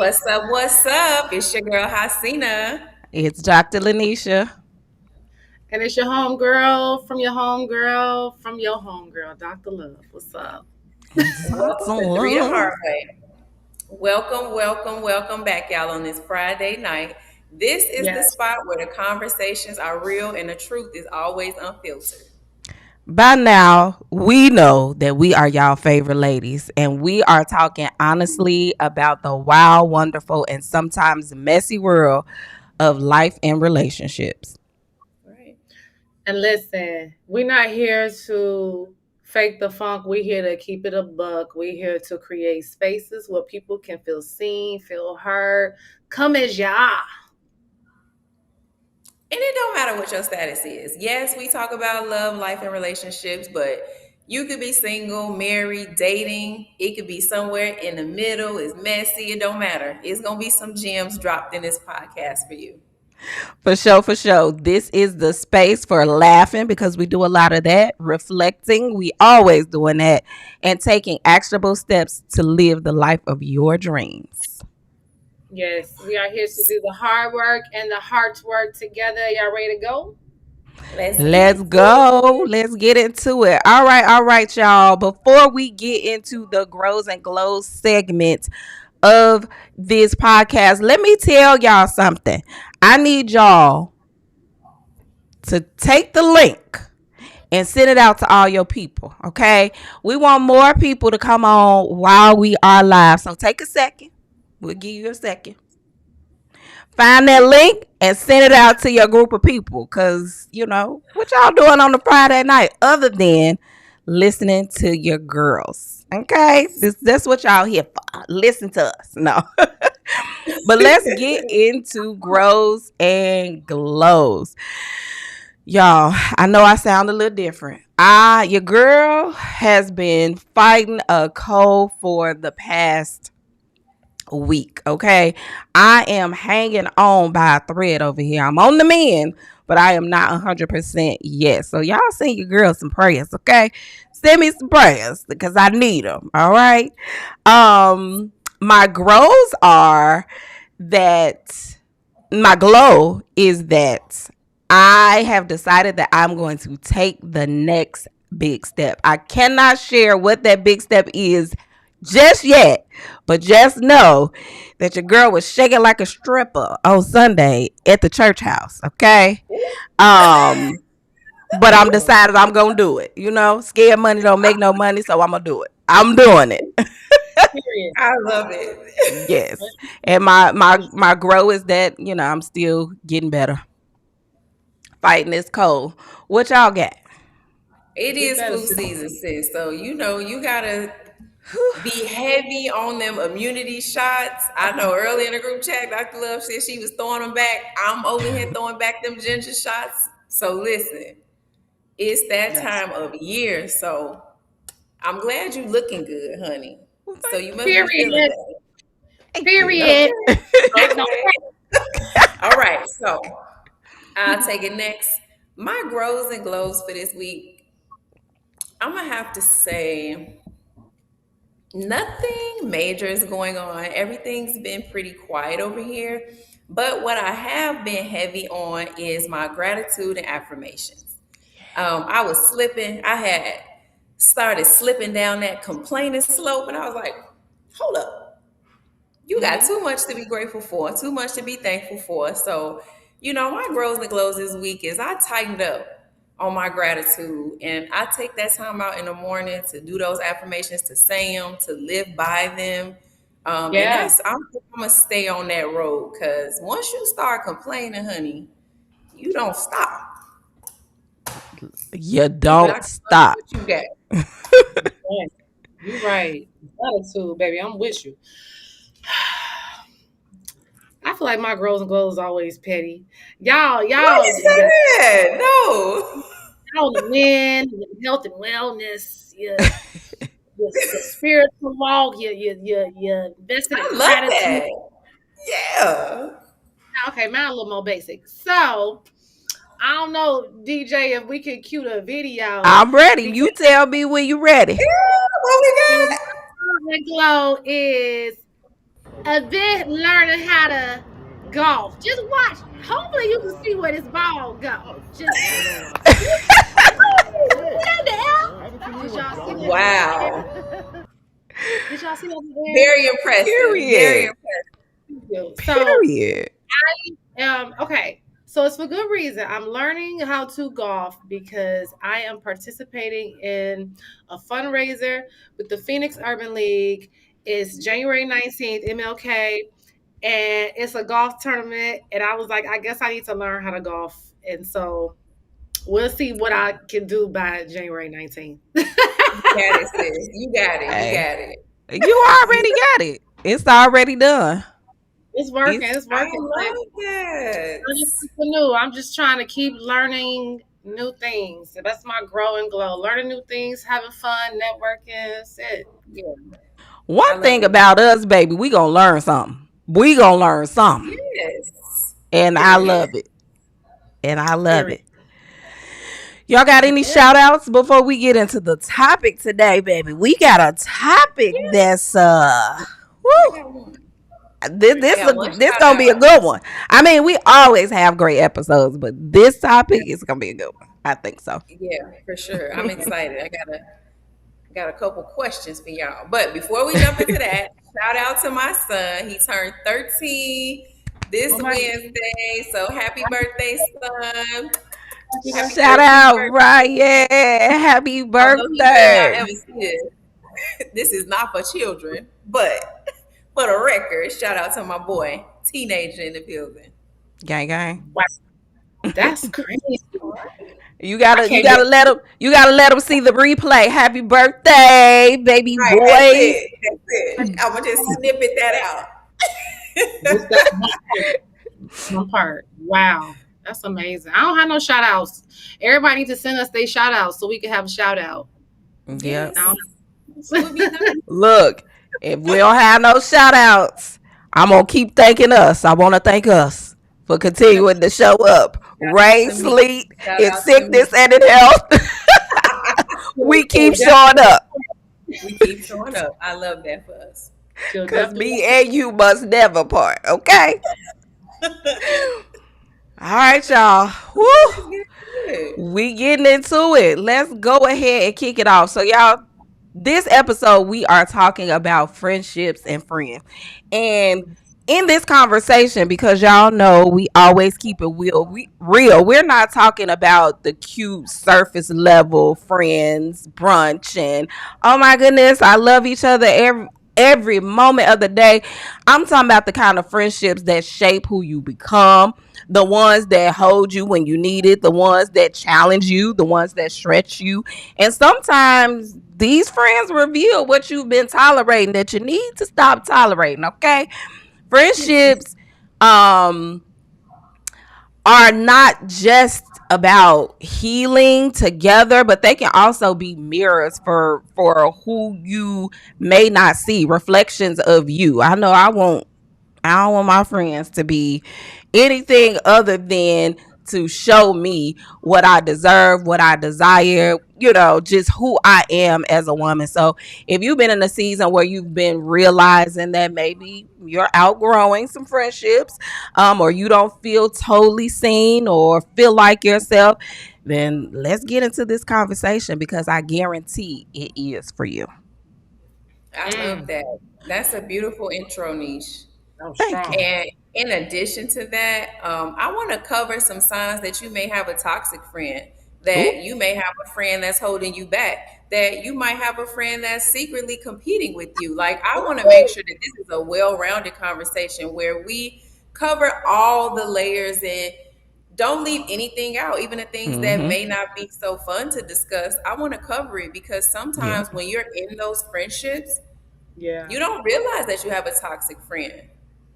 What's up? What's up? It's your girl Hasina. It's Dr. Lanisha. And it's your homegirl from your homegirl from your homegirl, Dr. Love. What's up? Welcome to Three the Hard Way. Welcome back, y'all, on this Friday night. This is the Yes. spot where the conversations are real and the truth is always unfiltered. By now, we know that we are y'all favorite ladies, and we are talking honestly about the wild, wonderful, and sometimes messy world of life and relationships. Right. And listen, we're not here to fake the funk. We're here to keep it a buck. We're here to create spaces where people can feel seen, feel heard. Come as you are. And it don't matter what your status is. Yes, we talk about love, life, and relationships, but you could be single, married, dating. It could be somewhere in the middle. It's messy. It don't matter. It's gonna be some gems dropped in this podcast for you. For sure, for sure. This is the space for laughing because we do a lot of that, reflecting, we always doing that, and taking actionable steps to live the life of your dreams. Yes, we are here to do the hard work and the heart work together. Y'all ready to go? Let's get Let's into go. it. Let's get into it. All right, y'all. Before we get into the grows and glows segment of this podcast, let me tell y'all something. I need y'all to take the link and send it out to all your people. Okay. We want more people to come on while we are live. So take a second. We'll give you a second. Find that link and send it out to your group of people. Cause what y'all doing on the Friday night other than listening to your girls. Okay. That's what y'all here for. Listen to us. No. But let's get into grows and glows. Y'all, I know I sound a little different. Your girl has been fighting a cold for the past week. Okay. I am hanging on by a thread over here. I'm on the mend, but I am not 100% yet. So y'all send your girl some prayers. Okay. Send me some prayers because I need them. All right. My grows are that my glow is that I have decided that I'm going to take the next big step. I cannot share what that big step is just yet, but just know that your girl was shaking like a stripper on Sunday at the church house. Okay. Um, but I'm decided I'm gonna do it. Scared money don't make no money, so I'm gonna do it. I'm doing it. Period. I love it. Yes. And my grow is that, I'm still getting better. Fighting this cold. What y'all got? It Get is better, flu sis. season, sis. So you gotta be heavy on them immunity shots. I know early in the group chat, Dr. Love said she was throwing them back. I'm over here throwing back them ginger shots. So listen, it's that Yes. time of year. So I'm glad you looking good, honey. Well, So thank you you. must be feeling Period. better. Thank you. Period. Okay. Act on Okay. All right. So I'll take it next. My grows and glows for this week, I'm gonna have to say nothing major is going on. Everything's been pretty quiet over here. But what I have been heavy on is my gratitude and affirmations. I was slipping. I had started slipping down that complaining slope, and I was like, hold up. You got Mhm. too much to be grateful for, too much to be thankful for. So, my grows and glows this week is I tightened up on my gratitude and I take that time out in the morning to do those affirmations, to say them, to live by them. And Yeah. I'm gonna stay on that road because once you start complaining, honey, you don't stop. You Dr. don't Love, stop. what you got? Right. You right. Gratitude, baby. I'm with you. I feel like my girls and glows always petty. Why you say that? No. y'all the win, your health and wellness, your spiritual walk, your invested I in love gratitude. that. Yeah. Okay, mine a little more basic. So I don't know, DJ, if we could cue the video I'm ready. because You tell me when you ready. Yeah, what we so got? my glow is event learning how to golf. Just watch. Hopefully you can see where this ball go. Just what the hell? Did y'all see that in the Wow. air? Did y'all see that in the air? Very impressive. Very Period. impressive. So Period. okay. So it's for good reason. I'm learning how to golf because I am participating in a fundraiser with the Phoenix Urban League. It's January 19th, MLK, and it's a golf tournament. And I was like, I guess I need to learn how to golf. And so we'll see what I can do by January 19th. You got it, sis. You got it. You Hey, got it. you already got it. It's already done. It's working. It's It's I working. love that. I'm just something new. I'm just trying to keep learning new things. So that's my grow and glow. Learning new things, having fun, networking. That's it. Yeah, I one love thing it. about us, baby. We gonna learn something. We gonna learn something, Yes. and I Period. love it. And I love Period. it. Y'all got any Yeah. shout outs before we get into the topic today, baby? We got a topic that's I woo, got one. this I this got one this shout gonna be a out. good one. I mean, we always have great episodes, but this topic is gonna be a good one. I think so. Yeah, for sure. I'm excited. I got a couple questions for y'all. But before we jump into that, shout out to my son. He turned 13 this Oh my Wednesday. So happy birthday, son. Happy Shout 13th out, birthday. Ryan. Happy Although he may not birthday. ever see this, this is not for children. But for the record, shout out to my boy, teenager in the building. Gang gang. wow. That's crazy. All right. You I gotta you can't be gotta let them you gotta let them see the replay. Happy birthday, baby Right, that's boy. it. That's it. I'm gonna just snippet that out. just that one part. Wow. That's amazing. I don't have no shout outs. Everybody needs to send us their shout outs so we can have a shout out. Yep. Yes, I we'll don't be nice. Look, if we don't have no shout outs, I'm gonna keep thanking us. I wanna thank us for continuing to show up. Shout out Rain, to me. sleet, Shout in out to sickness me. and in health. We She'll keep showing definitely, up. We keep showing up. I love that for us. she'll Cause definitely. me and you must never part. Okay? All right, y'all. Let's Woo. get good. We getting into it. Let's go ahead and kick it off. So, y'all, this episode we are talking about friendships and friends. And in this conversation, because y'all know we always keep it real, we're not talking about the cute surface level friends brunch and oh my goodness, I love each other every moment of the day. I'm talking about the kind of friendships that shape who you become, the ones that hold you when you need it, the ones that challenge you, the ones that stretch you. And sometimes these friends reveal what you've been tolerating that you need to stop tolerating, okay? Friendships um are not just about healing together, but they can also be mirrors for who you may not see, reflections of you. I don't want my friends to be anything other than to show me what I deserve, what I desire, just who I am as a woman. So if you've been in a season where you've been realizing that maybe you're outgrowing some friendships, or you don't feel totally seen or feel like yourself, then let's get into this conversation because I guarantee it is for you. I love Mm, that. That's a beautiful intro, niche. that was Thank you. strong. And in addition to that, I want to cover some signs that you may have a toxic friend, Ooh. that you may have a friend that's holding you back, that you might have a friend that's secretly competing with you. Like, I want to make sure that this is a well rounded conversation where we cover all the layers and don't leave anything out, even the things that Mm-hmm. may not be so fun to discuss. I want to cover it because Yep. sometimes when you're in those friendships, Yeah. you don't realize that you have a toxic friend.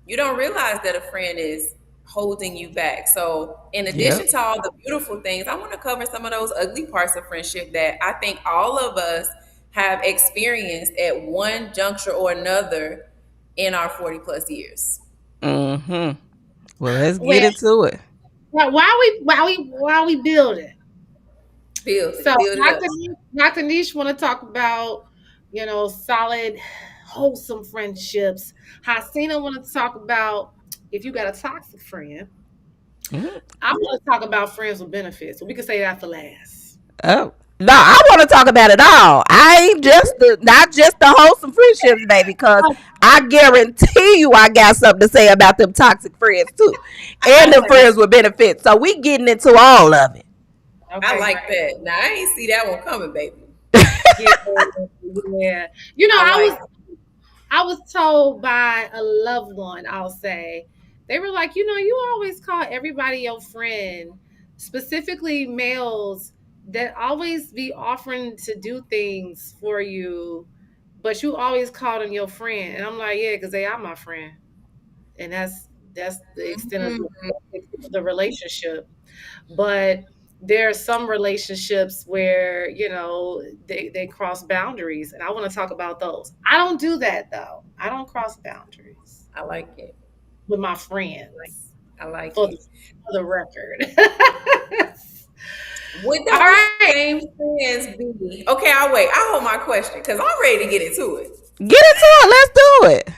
You don't realize that a friend is holding you back. So, in addition Yep. to all the beautiful things, I want to cover some of those ugly parts of friendship that I think all of us have experienced at one juncture or another in our 40 plus years. Mm-hmm. Well, let's get Well, into it. while we building. Build So it, build it up. Dr. Niche want to talk about, solid wholesome friendships. Hasina want to talk about if you got a toxic friend. Mhm. I want to talk about friends with benefits. So we can say that for last. Oh. No, I want to talk about it all. I ain't just the not just the wholesome friendships, baby, because I guarantee you I got something to say about them toxic friends too. And them Okay. friends with benefits. So we getting into all of it. I Okay. like that. Now I ain't see that one coming, baby. Yeah. Yeah. You know, I like I was told by a loved one, I'll say, they were like, you always call everybody your friend, specifically males that always be offering to do things for you, but you always call them your friend. And I'm like, yeah, because they are my friend. And that's the extent of it. the relationship. But there are some relationships where they cross boundaries, and I want to talk about those. I don't do that though. I don't cross boundaries I like it. with my friends, I like for it. the record. Would All those right. same friends be okay? I'll wait. I'll hold my question because I'm ready to get into it. Get into it. Let's do it.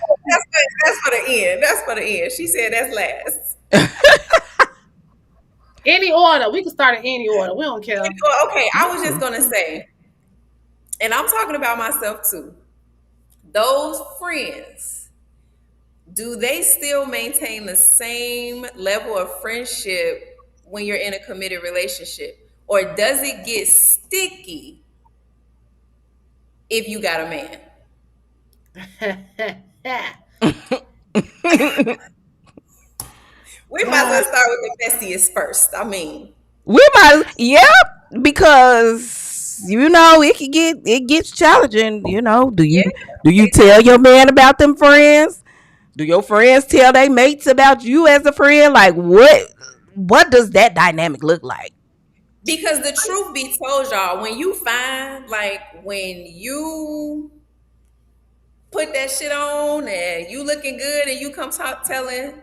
That's for the end. That's for the end. She said that's last. Any order, we can start in any order, we don't care. Well, okay, I was just Mm. gonna say, and I'm talking about myself too. Those friends, do they still maintain the same level of friendship when you're in a committed relationship? Or does it get sticky if you got a man? We might as Ah, well start with the messiest first. I mean, We might, yep, because it gets challenging. Do yeah, you it tell do. your man about them friends? Do your friends tell their mates about you as a friend? Like what does that dynamic look like? Because the truth be told, y'all, when you find like when you put that shit on and you looking good and you come talk telling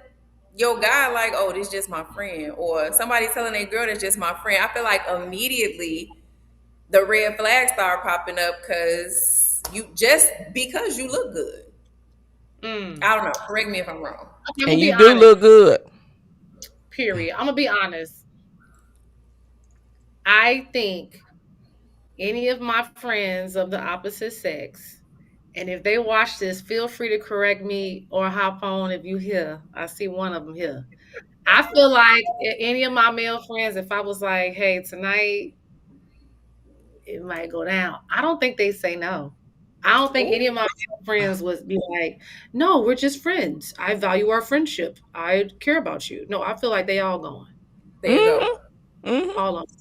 your guy like, oh, this just my friend, or somebody telling a girl that's just my friend, I feel like immediately the red flags start popping up because you look good. mm. I don't know. Correct me if I'm wrong. Okay, I'm And gonna be you do honest. look good. Period. I'm gonna be honest. I think any of my friends of the opposite sex, and if they watch this, feel free to correct me or hop on if you hear. I see one of them here. I feel like any of my male friends, if I was like, hey, tonight it might go down, I don't think they say no. I don't think any Ooh, of my male friends would be like, no, we're just friends. I value our friendship. I care about you. No, I feel like they all going. there you go. Mm-hmm. Mm-hmm. All of them.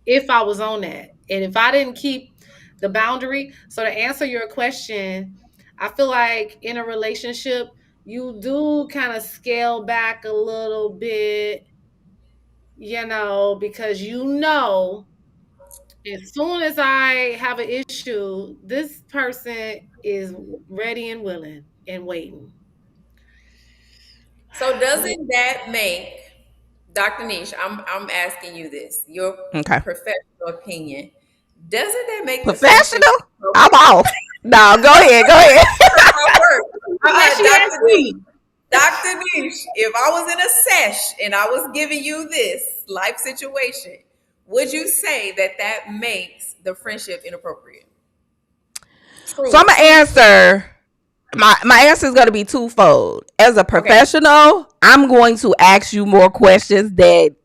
If I was on that. And if I didn't keep the boundary, so to answer your question, I feel like in a relationship, you do kind of scale back a little bit, because as soon as I have an issue, this person is ready and willing and waiting. So doesn't that make Dr. Niche, I'm asking you this, your Okay. professional opinion. Doesn't that make the friendship Professional? I'm inappropriate? off. No, go ahead. Go ahead. That's my word. Unless you ask Dr. Niche, me. Dr. Niche, if I was in a sesh and I was giving you this life situation, would you say that that makes the friendship inappropriate? So I'm Truly. gonna answer. My answer is gonna be twofold. As a Okay. professional, I'm going to ask you more questions that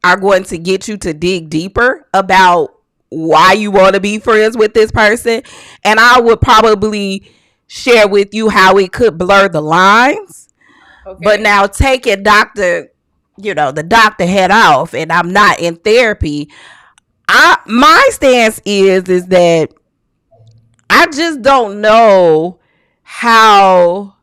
are going to get you to dig deeper about why you want to be friends with this person. And I would probably share with you how it could blur the lines. But Okay. now take it, the doctor head off, and I'm not in therapy. My stance is that I just don't know how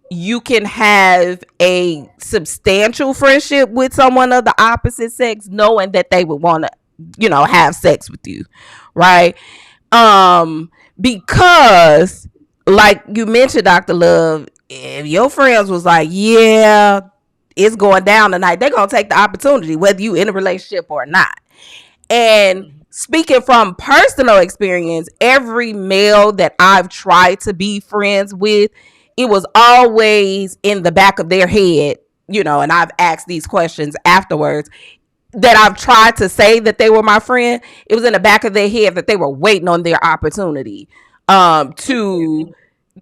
you can have a substantial friendship with someone of the opposite sex knowing that they would want to have sex with you, right? Because like you mentioned, Dr. Love, if your friends was like, yeah, it's going down tonight, they're gonna take the opportunity whether you in a relationship or not. And Mhm. speaking from personal experience, every male that I've tried to be friends with, it was always in the back of their head, and I've asked these questions afterwards that I've tried to say that they were my friend. It was in the back of their head that they were waiting on their opportunity to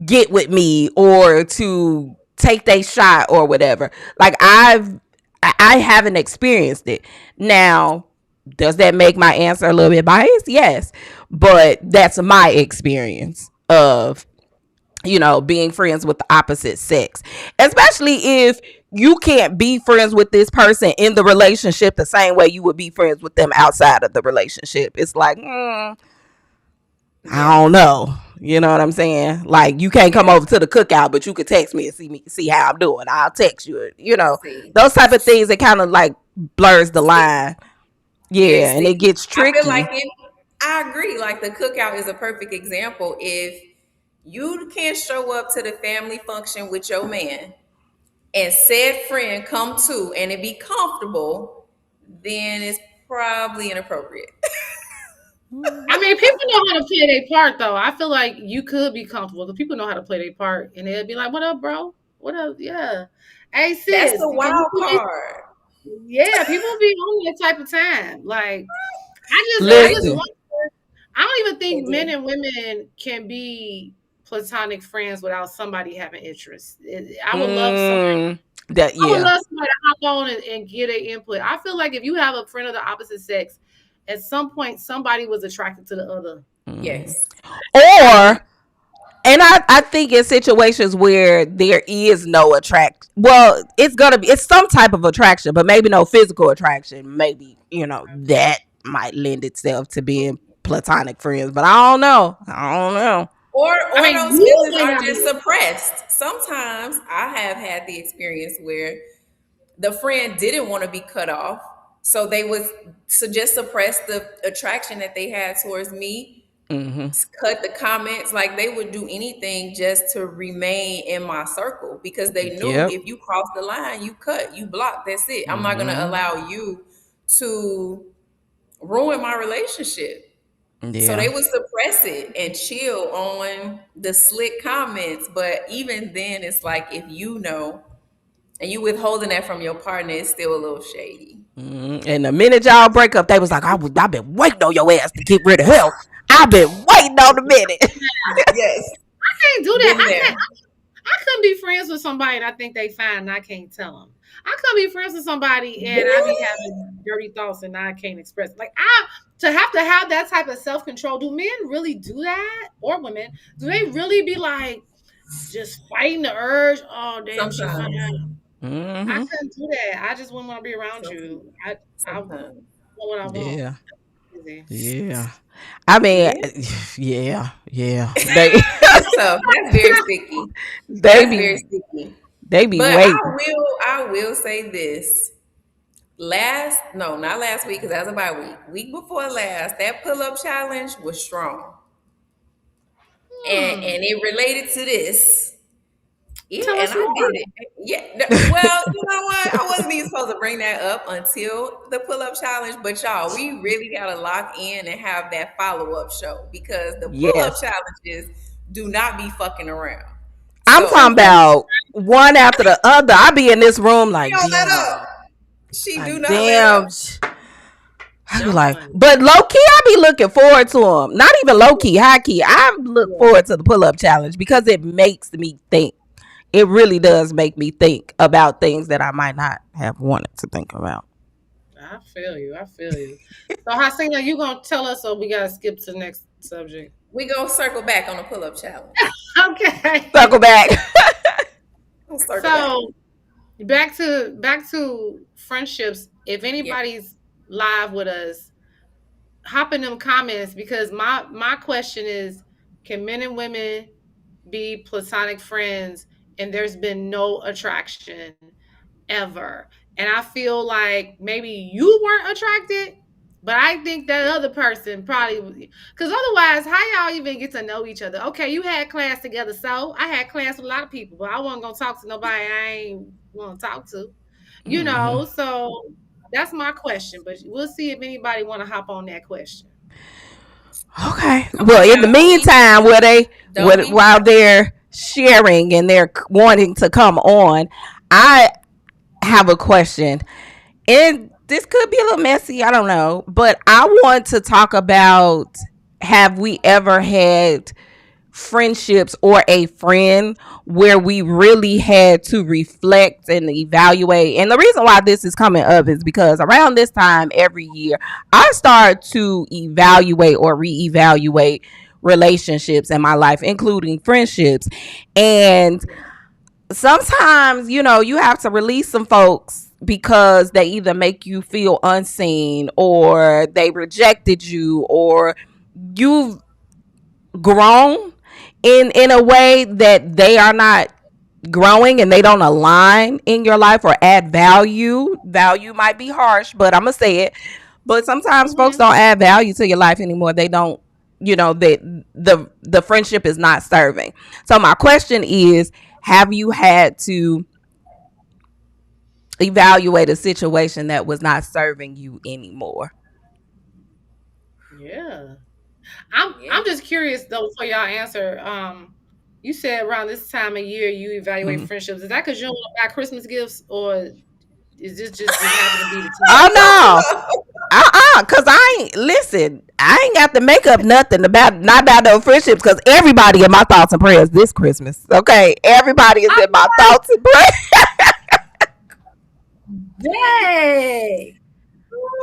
get with me or to take their shot or whatever. Like I haven't experienced it. Now, does that make my answer a little bit biased? Yes. But that's my experience of being friends with the opposite sex. Especially if you can't be friends with this person in the relationship the same way you would be friends with them outside of the relationship. It's like, I Yeah. don't know. You know what I'm saying? Like you can't come Yeah. over to the cookout, but you could text me, see how I'm doing. I'll text you. See. Those type of things that kind of like blurs the See. line. And Yeah, and it see, gets I feel like tricky. I agree. Like the cookout is a perfect example. If you can't show up to the family function with your man and said friend come to and it be comfortable, then it's probably inappropriate. I mean, people know how to play their part, though. I feel like you could be comfortable. The people know how to play their part, and they'll be like, "What up, bro? What up? Yeah, hey That's sis, the can you wild do this?" card. Yeah, people be on that type of time. Like, I just Listen. They wonder. I don't even they think men do. and women can be platonic friends without somebody having interest. I would love somebody. That I would yeah. love somebody to hop on and get an input. I feel like if you have a friend of the opposite sex, at some point somebody was attracted to the other. Mm. Yes. I Or agree. and I think in situations where there is no attract, well, it's some type of attraction, but maybe no physical attraction. Maybe that might lend itself to being platonic friends, but I don't know. I don't know. I Or mean, those you feelings may are not just be. suppressed. Sometimes I have had the experience where the friend didn't want to be cut off, so they would just suppress the attraction that they had towards me, Mm-hmm. cut the comments, like they would do anything just to remain in my circle because they knew Yep. if you cross the line, you cut, you block, that's it. I'm not going to Mm-hmm. allow you to ruin my relationship. So Yeah. they would suppress it and chill on the slick comments. But even then, it's like if you know and you withholding that from your partner, it's still a little shady. And the minute y'all break up, they was like, I've been waiting on your ass to get rid of him. I've been waiting on the minute. Yes, I can't do that. been there. I couldn't be friends with somebody and I think they fine and I can't tell them. I couldn't be friends with somebody and I be Really? having dirty thoughts and I can't express. Like to have that type of self control. Do men really do that, or women? Do they really be like just fighting the urge? Oh damn, she fine. Sometimes. I Mm-hmm. couldn't do that. I just wouldn't want to be around Sometimes. you. I want Sometimes. what I want. Yeah. Easy. Yeah. I mean, Yeah. yeah, yeah. They That's tough. That's very sticky. they That's be very sticky. they be But waiting. I will say this. Last no, not last week, because that was about week. Week before last, that pull-up challenge was strong. Hmm. And it related to this. Yeah, Tell and us I more. did it. Yeah. Well, you know what? I wasn't even supposed to bring that up until the pull-up challenge. But y'all, we really gotta lock in and have that follow-up show because the pull-up Yes. challenges do not be fucking around. I'm talking So about one after the other. I be in this room she like, don't let damn, up. She do like not let up. damn. I be Y'all like, funny. but low key, I be looking forward to them. Not even low key, high key. I look Yeah. forward to the pull up challenge because it makes me think. It really does make me think about things that I might not have wanted to think about. I feel you. I feel you. So, Hasina, you gonna tell us, or we gotta skip to the next subject? We gonna circle back on the pull-up challenge. Circle Okay. back. We'll circle back. So, back to friendships. If Yeah. anybody's live with us, hop in them comments because my question is, can men and women be platonic friends and there's been no attraction ever? And I feel like maybe you weren't attracted, but I think that other person probably, because otherwise, how y'all even get to know each other? Okay, you had class together, so I had class with a lot of people, but I wasn't gonna talk to nobody I ain't want to talk to, Hmm. So That's my question, but we'll see if anybody want to hop on that question. Okay. Come Well, on in the now, meantime, don't we? while they're sharing and they're wanting to come on, I have a question. And this could be a little messy, I don't know, but I want to talk about, have we ever had friendships or a friend where we really had to reflect and evaluate. And the reason why this is coming up is because around this time every year, I start to evaluate or reevaluate relationships in my life, including friendships. And sometimes, you have to release some folks because they either make you feel unseen or they rejected you or you've grown in a way that they are not growing and they don't align in your life or add value might be harsh, but I'm gonna say it. But sometimes folks Mm-hmm. don't add value to your life anymore. They don't, that the friendship is not serving. So my question is, have you had to evaluate a situation that was not serving you anymore? Yeah. I'm Yeah. just curious though for y'all answer. You said around this time of year you evaluate Mm-hmm. friendships. Is that because you don't buy Christmas gifts, or is this just happen to be the time? Oh no. Cause I ain't listen. I ain't got to make up nothing about not about no friendships. Cause everybody in my thoughts and prayers this Christmas. Okay, everybody is in my thoughts and prayers. Dang.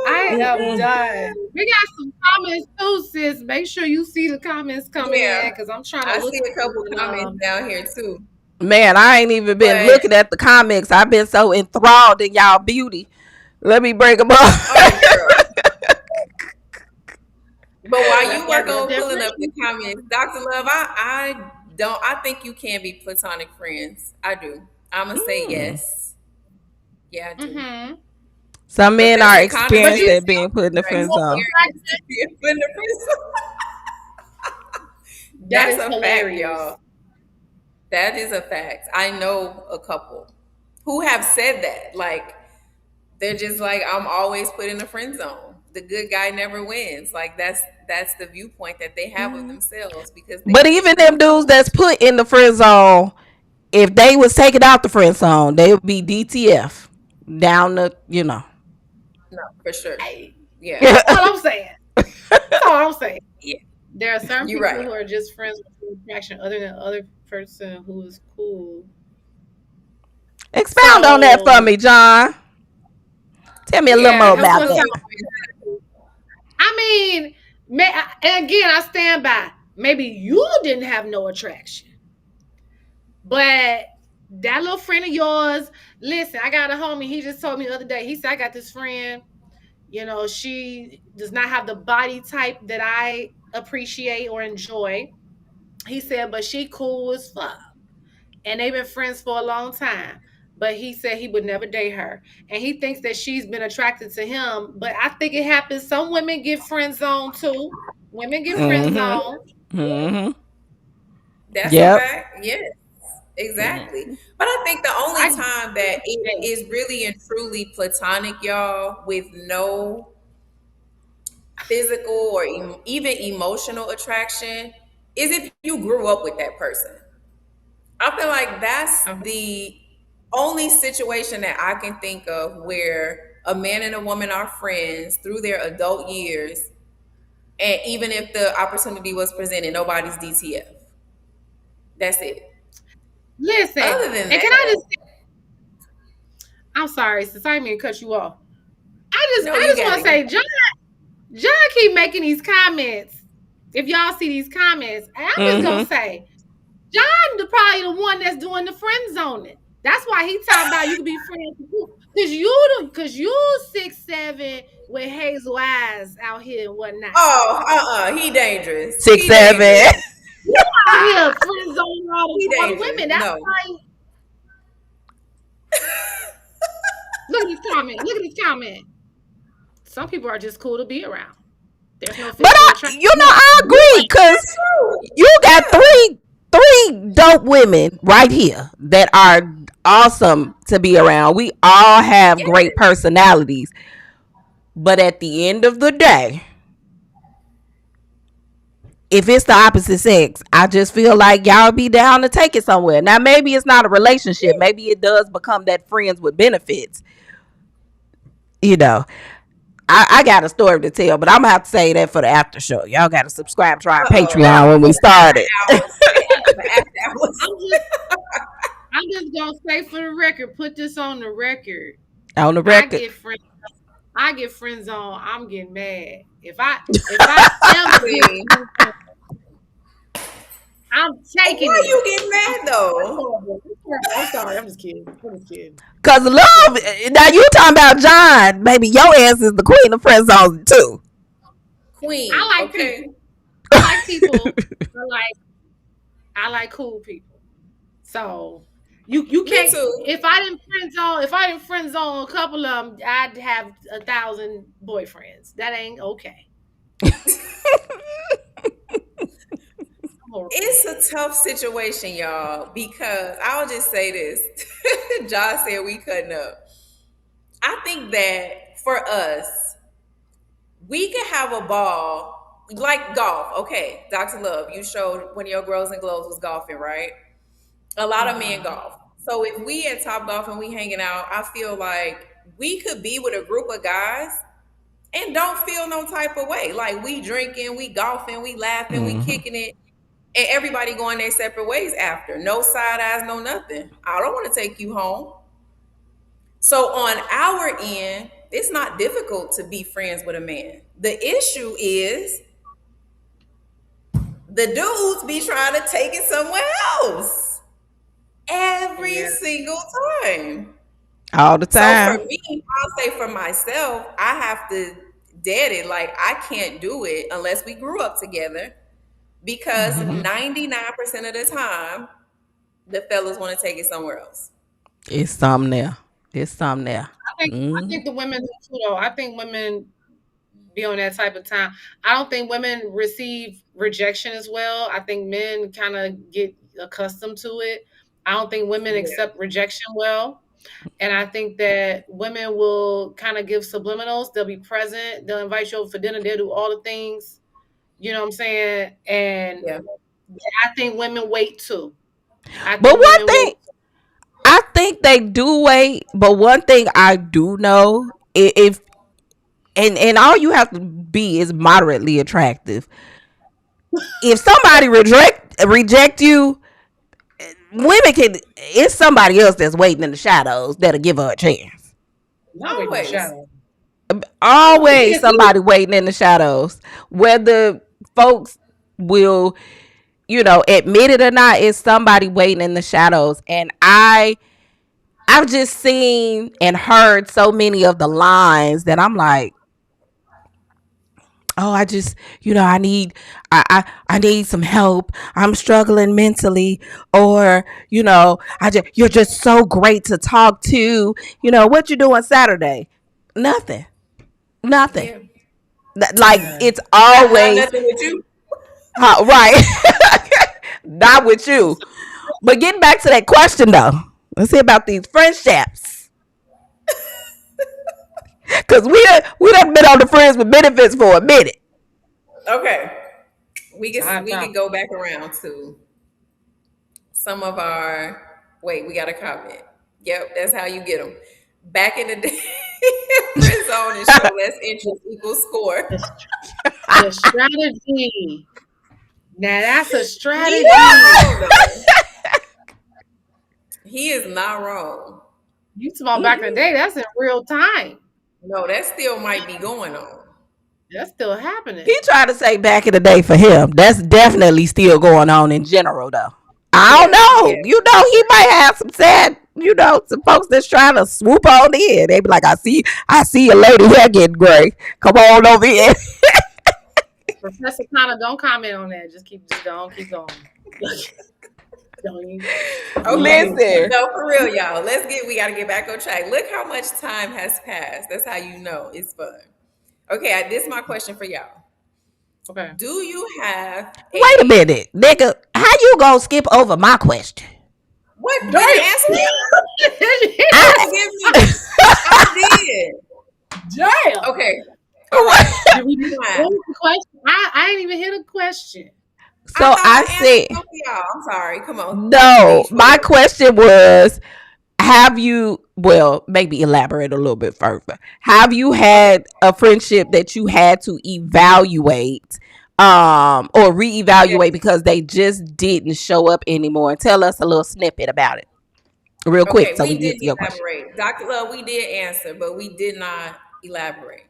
I am Mm-mm. done. We got some comments too, sis. Make sure you see the comments coming in Yeah, because I'm trying to I look see a at them. couple comments down here too. Man, I ain't even been But looking at the comics. I've been so enthralled in y'all beauty. Let me break them up. oh, girl. But while you Yeah, work they're on pulling different. up the comments, Dr. Love, I don't. I think you can be platonic friends. I do. I'm gonna say Mm. yes. Yeah, I do. Mm-hmm. Some But men that's are a But experienced you conversation at being put in the for friend zone. experience. Being put in the prison. that That's is a fact, hilarious. y'all. That is a fact. I know a couple who have said that. Like, they're just like, I'm always put in the friend zone. The good guy never wins. Like, that's the viewpoint that they have of Mm. themselves because they But have even them experienced so dudes that's much. put in the friend zone, if they was taken out the friend zone, they would be DTF down the. No, for sure. Hey, Yeah. that's all I'm saying. That's all I'm saying. Yeah. There are certain You're people right. who are just friends with attraction other than the other person who is cool. Expound on that for So me, John. Tell me a little more yeah, I Who just about want to feels that. tell. more friends? I mean, and again, I stand by. Maybe you didn't have no attraction, but that little friend of yours. Listen, I got a homie. He just told me the other day. He said, "I got this friend. She does not have the body type that I appreciate or enjoy." He said, "But she cool as fuck." And they've been friends for a long time. But he said he would never date her. And he thinks that she's been attracted to him. But I think it happens. Some women get friend zoned too. Women get friend Mm-hmm. zoned. Mm-hmm. That's a Yep. fact. Yes, exactly. Mm-hmm. But I think the only I time that it get is really and truly platonic, y'all, with no physical or even emotional attraction, is if you grew up with that person. I feel like that's the only situation that I can think of where a man and a woman are friends through their adult years, and even if the opportunity was presented, nobody's DTF. That's it. listen. Other than And that, can I just I'm sorry, since I didn't mean to cut you off. no, I you just got want to it. say, John keep making these comments. If y'all see these comments, and I'm just gonna Mm-hmm. say, John probably the one that's doing the friend zoning. That's why he talking about you can be friends with you. Cause you 6'7" with hazel eyes out here and whatnot. Oh, he dangerous. Six, He seven. dangerous. You out here friend zoning He all the dangerous. women. That's No. why look at this comment. Look at this comment. Some people are just cool to be around. There's no But physical attraction. No, I you agree ain't. because That's true. you got Yeah. three dope women right here that are awesome to be around. We all have great Yes. personalities, but at the end of the day, if it's the opposite sex, I just feel like y'all be down to take it somewhere. Now, maybe it's not a relationship. Maybe it does become that friends with benefits. You know, I got a story to tell, but I'm gonna have to say that for the after show. Y'all got to subscribe to our Uh-oh. Patreon when we start it. The after hours. I'm just, I'm just gonna say for the record, put this on the record. On the I record. get friends. I get friends on. I'm getting mad if I ever get See, friends on, I'm taking why it. you get I'm, mad that's though? horrible. That's horrible. I'm sorry. I'm just kidding. I'm just kidding. Cause That's love, horrible. now you talking about John, baby, your ass is the queen of friend zones too. Queen, I like okay? people. I like people. I like cool people. So you Me can't. too. If I didn't friend zone a couple of them, I'd have 1,000 boyfriends. That ain't okay. I'm horrible. It's a tough situation, y'all, because I'll just say this. Josh said we cutting up. I think that for us, we can have a ball like golf. Okay, Dr. Love, you showed one of your girls and glows was golfing, right? A lot of men Mhm. golf. So if we at Top Golf and we hanging out, I feel like we could be with a group of guys and don't feel no type of way. Like we drinking, we golfing, we laughing, we Mm-hmm. kicking it, and everybody going their separate ways after. No side eyes, no nothing. I don't want to take you home. So on our end, it's not difficult to be friends with a man. The issue is the dudes be trying to take it somewhere else every Yeah. single time. All the So for time. me, I'll say for myself, I have to dead it. Like I can't do it unless we grew up together because Mm-hmm. 99% of the time, the fellas want to take it somewhere else. It's something there. It's something there. I think the women do too though. I think women be on that type of time. I don't think women receive rejection as well. I think men kind of get accustomed to it. I don't think women Yeah. accept rejection well. And I think that women will kind of give subliminals. They'll be present. They'll invite you over for dinner. They'll do all the things. You know what I'm saying? And Yeah. I think women wait too. I But think one women thing, wait. I think they do wait. But one thing I do know, if and all you have to be is moderately attractive. If somebody reject you, women can. It's somebody else that's waiting in the shadows that'll give her a chance. Not waiting in the Always. shadow. Always Always. somebody waiting in the shadows. Whether folks will, admit it or not, it's somebody waiting in the shadows. And I've just seen and heard so many of the lines that I'm like, oh, I just, I need some help. I'm struggling mentally, or you're just so great to talk to. What you doing Saturday? Nothing, nothing. Yeah. Like it's Not always nothing with you. right, not with you. But getting back to that question though, let's see about these friendships. Cause we done been on the friends with benefits for a minute. Okay. Time, We time. can go back around to some of our wait, we got a comment. Yep, that's how you get them. Back in the day, friend zone and show less interest equals score. The, the strategy. Now that's a He not strategy. wrong though. He is not wrong. You talking about back in the day? That's in real time. No, that still might be going on. That's still He happening. tried to say back in the day for him. That's definitely still going on in general though. I don't Yeah, know. yeah. He might have some sad, some folks that's trying to swoop on in. They be like, I see a lady here getting gray. Come on over here. Professor Connor, don't comment on that. Just don't keep going. don't even, don't Okay. even. Listen. No, for real, y'all. We gotta get back on track. Look how much time has passed. That's how you know it's fun. Okay, this is my question for y'all. Okay. Do you have Wait a a minute, nigga. How you gonna skip over my question? What? Damn. We didn't answer that? I, Lord forgive me. I did. Damn. Okay. All right. Did we? What Fine. was the question? I ain't even hear the question. I so thought I I answered said both of y'all. I'm sorry. Come on. no. Leash, what My was it? question was, have you, well, maybe elaborate a little bit further. Have you Okay. had a friendship that you had to evaluate or Yeah. reevaluate because they just didn't show up anymore? And tell us a little snippet about it real quick Okay. so we We can get didn't to your question. elaborate. Dr. Love, we did answer, but we did not elaborate.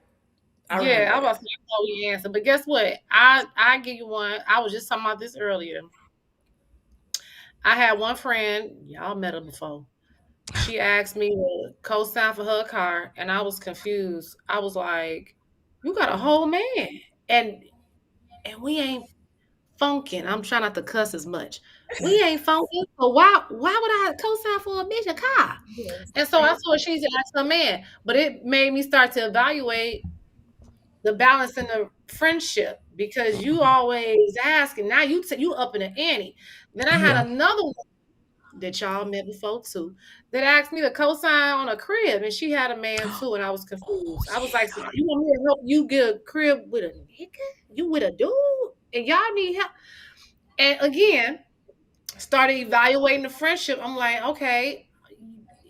I Yeah, remember I was that. saying I know we answered, but guess what? I give you one. I was just talking about this earlier. I had one friend, y'all met her before. She asked me to co-sign for her car, and I was confused. I was like, "You got a whole man, and and we ain't funking." I'm trying not to cuss as much. We ain't funking, so why would I co-sign for a bitch a car? Yes. And so I saw she's asked her man, but it made me start to evaluate the balance in the friendship because you always asking. Now you up in the ante. Then I Yeah. had another one that y'all met before too that asked me to co-sign on a crib, and she had a man too, and I was Oh confused. I was like, "So yeah. you want me to help you get a crib with a nigga? You with a dude? And y'all need help?" And again, started evaluating the friendship. I'm like, okay,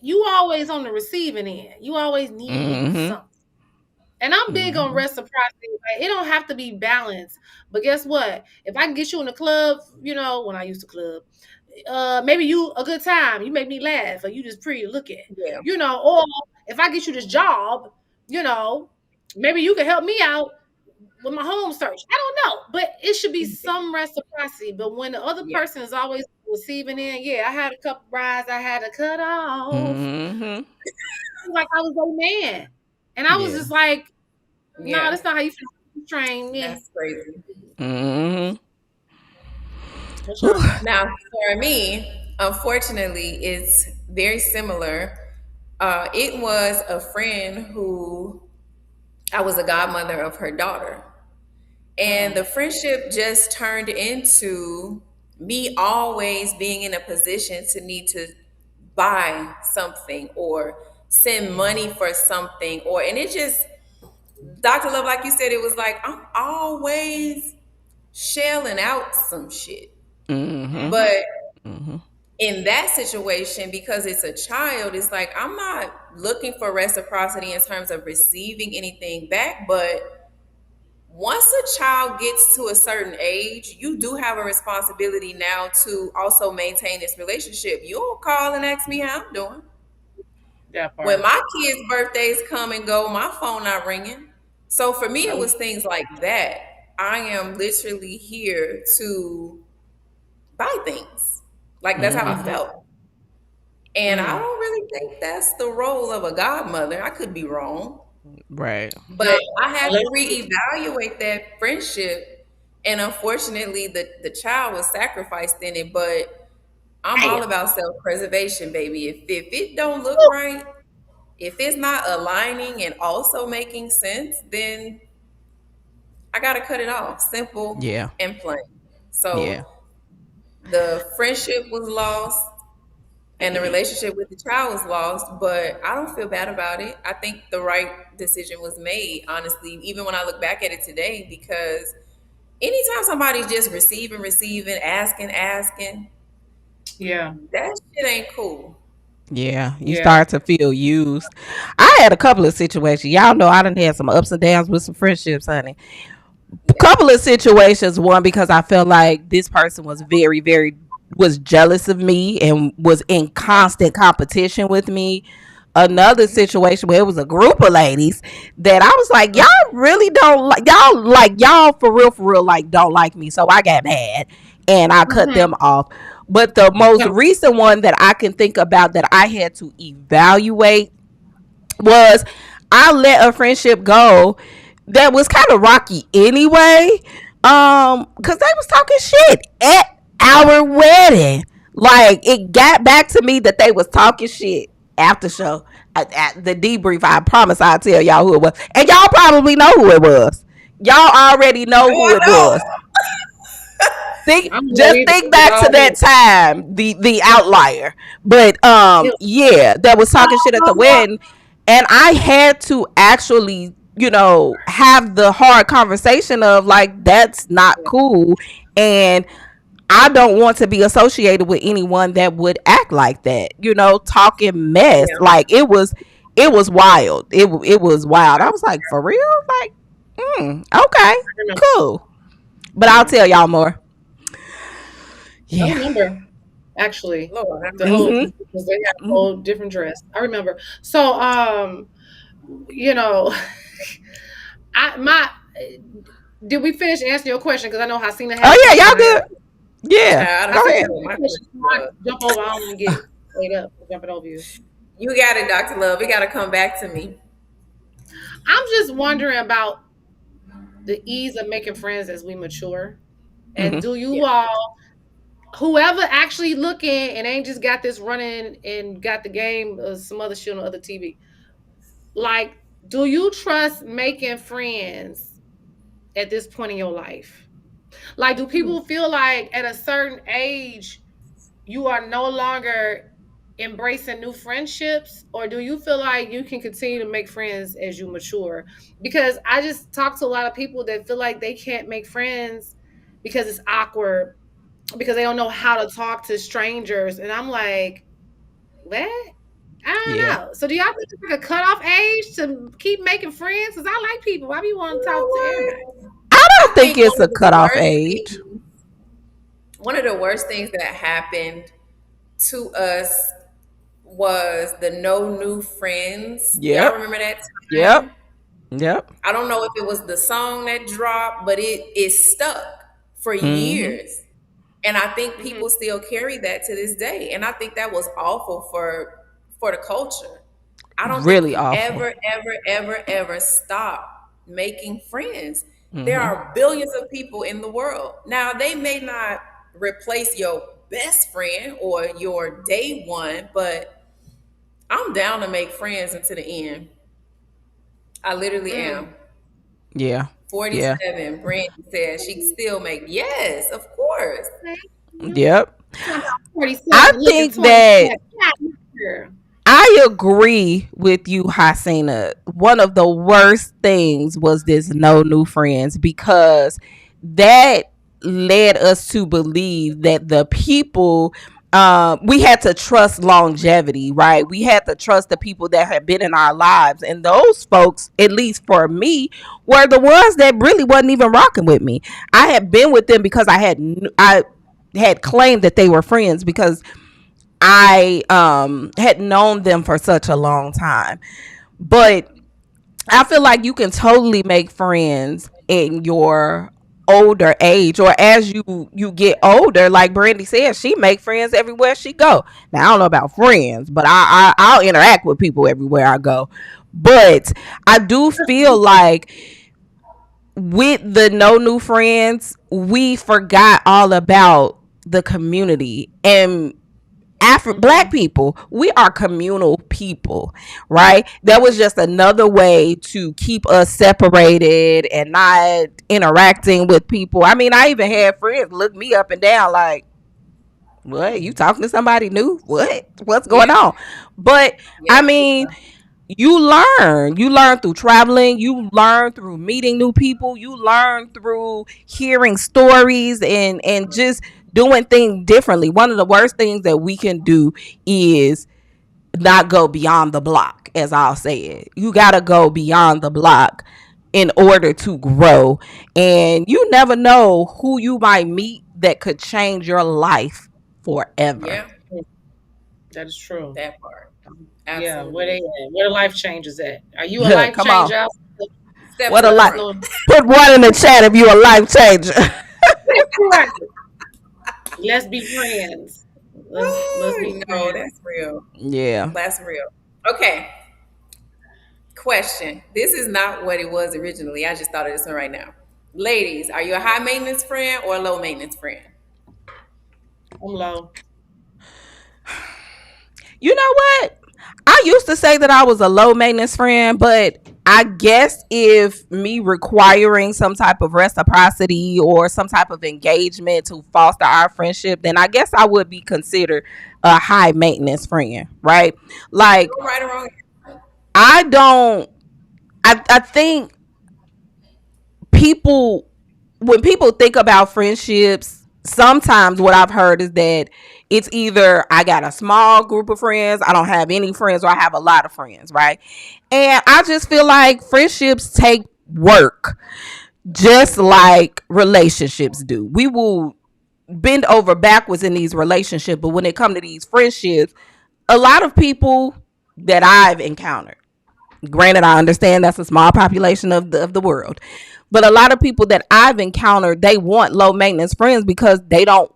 you always on the receiving end. You always need Mm-hmm. something. And I'm big on Mm-hmm. reciprocity. Like, it don't have to be balanced. But guess what? If I can get you in the club, when I used to club, maybe you a good time, you make me laugh, or you just pretty to look at, Yeah. or if I get you this job, you know, maybe you can help me out with my home search. I don't know, but it should be some reciprocity. But when the other Yeah. person is always receiving in, yeah, I had a couple brides I had to cut off. Mm-hmm. Like I was a man. And I was Yeah. just like, no, Yeah. that's not how you feel. Train me. That's crazy. Mm-hmm. What y'all got? Now, for me, unfortunately, it's very similar. It was a friend who I was a godmother of her daughter. And Uh-oh. the friendship just turned into me always being in a position to need to buy something or send money for something and it just Dr. Love, like you said, it was like I'm always shelling out some shit. Mm-hmm. But Mm-hmm. in that situation, because it's a child, it's like I'm not looking for reciprocity in terms of receiving anything back. But once a child gets to a certain age, you do have a responsibility now to also maintain this relationship. You don't call and ask me how I'm doing. That When part. my kids' birthdays come and go, my phone not ringing. So for me, it Nope. was things like that. I am literally here to buy things. Like that's how I Mm-hmm. felt. And I Mm. don't really think that's the role of a godmother. I could be wrong. Right. No, But I had to let's reevaluate that friendship. And unfortunately, the child was sacrificed in it. But I'm all damn. about self-preservation, baby. If it don't look right, if it's not aligning and also making sense, then I gotta cut it off. Simple Yeah. and plain. Yeah. So the friendship was lost and the relationship with the child was lost, but I don't feel bad about it. I think the right decision was made, honestly, even when I look back at it today, because anytime somebody's just receiving, asking, Yeah. that shit ain't cool. Yeah, you Yeah. start to feel used. I had a couple of situations. Y'all know I done had some ups and downs with some friendships, honey. Yeah. Couple of situations. One, because I felt like this person was very was jealous of me and was in constant competition with me. Another Mm-hmm. situation where it was a group of ladies that I was like, y'all really don't y'all for real like don't like me. So I got mad and I cut Mm-hmm. them off. But the most recent one that I can think about that I had to evaluate was I let a friendship go that was kind of rocky anyway. Because they was talking shit at our wedding. Like it got back to me that they was talking shit after show. At the debrief, I promise I'll tell y'all who it was. And y'all probably know who it was. Y'all already know Oh, who I it know. was. think I'm low just either. think It was back to all that me. time, the outlier. But It yeah, that was talking shit at the was, wedding. And I had to actually, have the hard conversation of like, that's not cool. And I don't want to be associated with anyone that would act like that, talking mess. Yeah. Like it was wild. It was wild. I was like, for real? Like, okay, I remember. cool. But I'll Yeah. tell y'all more. I Yeah. remember actually Lord, have the mercy. whole Mm-hmm. because they had a Mm-hmm. whole different dress. I remember. So you know, I my did we finish answering your question? Because I know Hasina had Oh yeah, something. y'all I good. Yeah. Child, I Go Hasina, forgot ahead. what my finish. question I was. jump over. I don't want to get laid up. Jumping over you. You got it, Dr. Love. It got to come back to me. I'm just wondering about the ease of making friends as we mature. And Mm-hmm. do you Yeah. all, whoever actually looking and ain't just got this running and got the game or some other shit on other TV, like, do you trust making friends at this point in your life? Like, do Hmm. people feel like at a certain age you are no longer embracing new friendships, or do you feel like you can continue to make friends as you mature? Because I just talk to a lot of people that feel like they can't make friends because it's awkward, because they don't know how to talk to strangers, and I'm like, what? I don't Yeah. know. So do y'all think it's like a cutoff age to keep making friends? Because I like people. Why do you want You to know talk to everybody? what? I I don't think think it's a cutoff age. one of the worst things that happened to us was the no new friends. Y'all Yep. remember that Yep. time? Yep. I don't know if it was the song that dropped, but it stuck for Mm-hmm. years. And I think Hmm. people still carry that to this day. And I think that was awful for the culture. I don't think Really you awful. ever stop making friends. There Mm-hmm. are billions of people in the world. Now, they may not replace your best friend or your day one, but I'm down to make friends until the end. I literally Mm. am. Yeah. Yeah. 47, Brandy says she still make, yes, of course. Thank you. Yep. Talking about I 47, looking think 27. that Yeah. I agree with you, Hasina. One of the worst things was this no new friends, because that led us to believe that the people, we had to trust longevity, right? We had to trust the people that had been in our lives. And those folks, at least for me, were the ones that really wasn't even rocking with me. I had been with them because I had claimed that they were friends because I had known them for such a long time. But I feel like you can totally make friends in your older age, or as you get older. Like Brandy said, she make friends everywhere she go. Now I don't know about friends, but I'll interact with people everywhere I go. But I do feel like with the no new friends, we forgot all about the community. And Black Mm-hmm. people, we are communal people, right? That was just another way to keep us separated and not interacting with people. I mean, I even had friends look me up and down like, what? You talking to somebody new? What's Yeah, going on? But I yeah, mean, you learn through traveling, you learn through meeting new people, you learn through hearing stories and just doing things differently. One of the worst things that we can do is not go beyond the block, as I'll say it. You got to go beyond the block in order to grow, and you never know who you might meet that could change your life forever. yeah. That is true. That part. Yeah, where they Absolutely. at? Where the life changes at? Are you a life Come on. changer? Step What to a the Let us life. front. know. Put one in the chat if you're a life changer. Right. Let's be friends. Let's be Oh, no, friends. that's real. Yeah. That's real. Okay. Question. This is not what it was originally. I just thought of this one right now. Ladies, are you a high maintenance friend or a low maintenance friend? I'm low. You know what? I used to say that I was a low maintenance friend, but I guess if me requiring some type of reciprocity or some type of engagement to foster our friendship, then I guess I would be considered a high maintenance friend, right? Like, No right or wrong. I don't, I think people, when people think about friendships, sometimes what I've heard is that it's either I got a small group of friends, I don't have any friends, or I have a lot of friends, right? And I just feel like friendships take work, just like relationships do. We will bend over backwards in these relationships, but when it comes to these friendships, a lot of people that I've encountered, granted, I understand that's a small population of the world, but a lot of people that I've encountered, they want low maintenance friends because they don't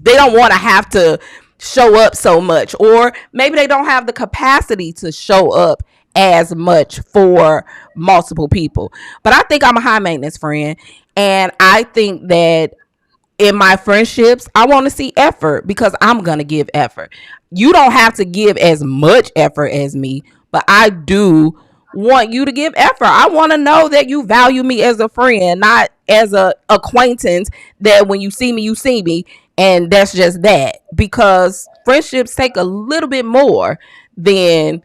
want to have to show up so much, or maybe they don't have the capacity to show up as much for multiple people. But I think I'm a high maintenance friend, and I think that in my friendships, I want to see effort because I'm going to give effort. You don't have to give as much effort as me, but I do want you to give effort. I want to know that you value me as a friend, not as a acquaintance that when you see me, and that's just that. Because friendships take a little bit more than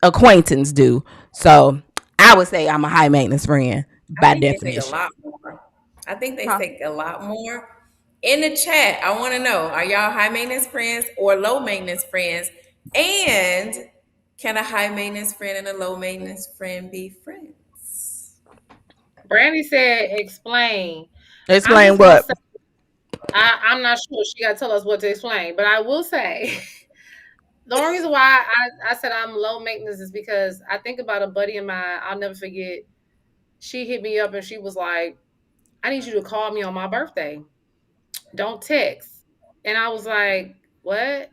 acquaintance do. So I would say I'm a high maintenance friend I by think they take a definition. lot more. I think they Huh? take a lot more. In the chat, I want to know, are y'all high maintenance friends or low maintenance friends? And can a high maintenance friend and a low maintenance friend be friends? Brandy said, "Explain." I'm Explain just gonna what. say, I'm not sure. She got to tell us what to explain, but I will say the only reason why I said I'm low maintenance is because I think about a buddy of mine. I'll never forget. She hit me up and she was like, "I need you to call me on my birthday. Don't text." And I was like, "What?"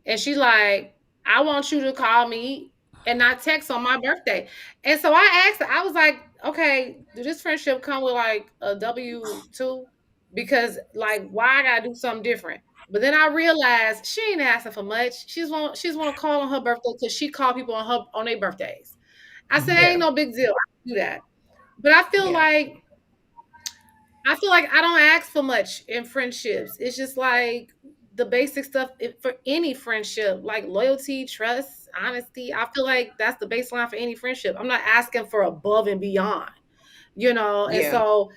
And she like, "I want you to call me and not text on my birthday." And so I asked her, I was like, "Okay, do this friendship come with like a W-2? Because like why I gotta do something different?" But then I realized she ain't asking for much. She's want to call on her birthday because she called people on their birthdays. I said, Mhm. ain't Yeah, no big deal. I can do that. But yeah, I feel like I don't ask for much in friendships. It's just like the basic stuff for any friendship, like loyalty, trust, honesty. I feel like that's the baseline for any friendship. I'm not asking for above and beyond, you know. And yeah, so,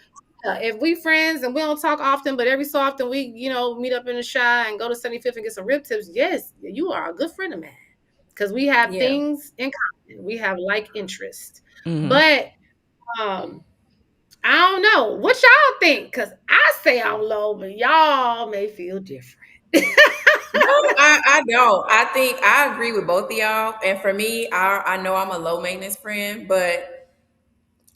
if we friends and we don't talk often, but every so often we, meet up in the shy and go to 75th and get some rib tips. Yes, you are a good friend of mine because we have yeah. things in common. We have like interest, Mhm. but um I don't know. What y'all think? Because I say I'm low, but y'all may feel different. No, I don't. I think I agree with both of y'all. And for me, I know I'm a low maintenance friend, but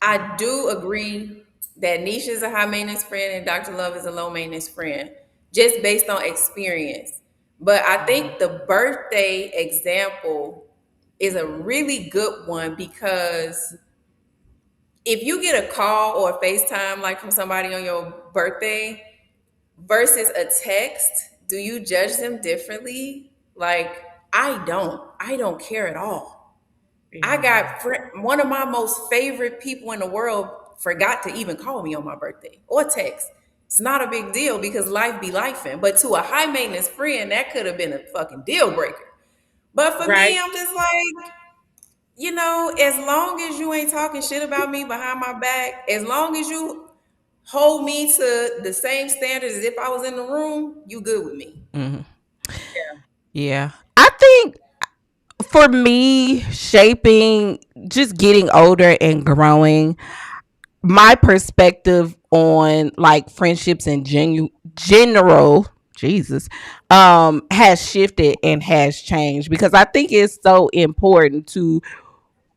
I do agree that Nisha is a high maintenance friend and Dr. Love is a low maintenance friend, just based on experience. But I think the birthday example is a really good one because if you get a call or a FaceTime like from somebody on your birthday versus a text, do you judge them differently? Like, I don't. I don't care at all. I Yeah. got one of my most favorite people in the world forgot to even call me on my birthday or text. It's not a big deal because life be lifing. But to a high maintenance friend, that could have been a fucking deal breaker. But for Right. me, I'm just like, as long as you ain't talking shit about me behind my back, as long as you hold me to the same standards as if I was in the room, you good with me. Mhm. Yeah. I think for me, shaping, just getting older and growing, my perspective on like friendships in general, Jesus, has shifted and has changed because I think it's so important to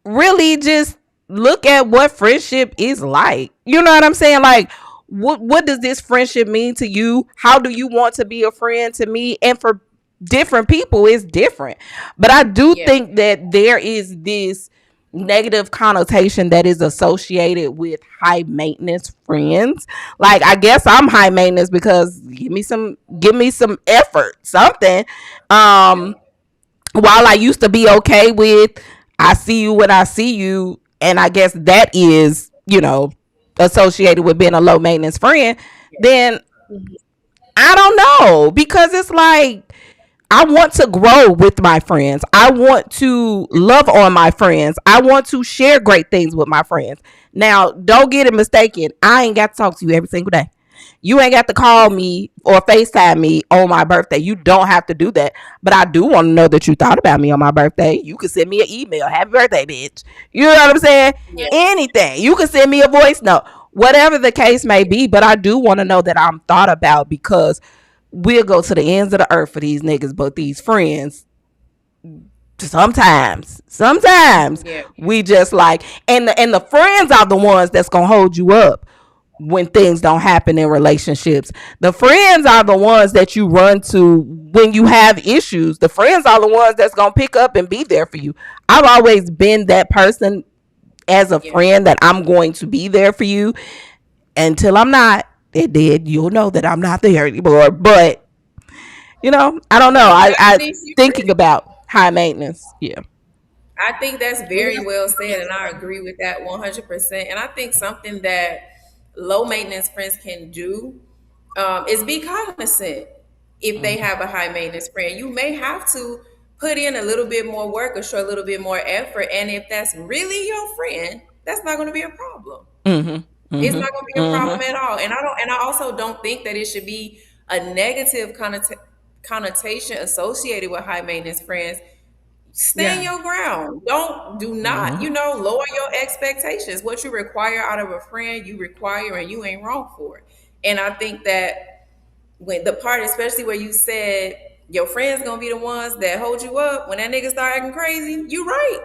really just look at what friendship is like. You know what I'm saying? Like, what does this friendship mean to you? How do you want to be a friend to me? And for different people, it's different. But I do Yeah, think that there is this negative connotation that is associated with high maintenance friends. Like, I guess I'm high maintenance because give me some effort, something. yeah, Um while I used to be okay with I see you when I see you, and I guess that is, associated with being a low maintenance friend, then Mhm. I don't know, because it's like I want to grow with my friends. I want to love on my friends. I want to share great things with my friends. Now, don't get it mistaken. I ain't got to talk to you every single day. You ain't got to call me or FaceTime me on my birthday. You don't have to do that. But I do want to know that you thought about me on my birthday. You can send me an email. Happy birthday, bitch. You know what I'm saying? Yeah. Anything. You can send me a voice note. Whatever the case may be. But I do want to know that I'm thought about, because we'll go to the ends of the earth for these niggas, but these friends, sometimes Yeah. we just like, and the friends are the ones that's gonna hold you up when things don't happen in relationships. The friends are the ones that you run to when you have issues. The friends are the ones that's gonna pick up and be there for you. I've always been that person as a Yeah. friend, that I'm going to be there for you until I'm not. It did. You'll know that I'm not there anymore. But I don't know. No, but I I think you thinking about high maintenance. Yeah. I think that's Well, very well said, and I agree with that 100%. And I think something that low maintenance friends can do is be cognizant. If they Mm-hmm. have a high maintenance friend, you may have to put in a little bit more work or show a little bit more effort. And if that's really your friend, that's not going to be a problem. Mm-hmm. It's Mm-hmm. not going to be a problem Mm-hmm. at all. And I also don't think that it should be a negative connotation associated with high maintenance friends. Stand yeah. your ground. Do not, Mm-hmm. lower your expectations. What you require out of a friend, you require, and you ain't wrong for it. And I think that when the part, especially where you said your friends gonna be the ones that hold you up when that nigga start acting crazy, you right.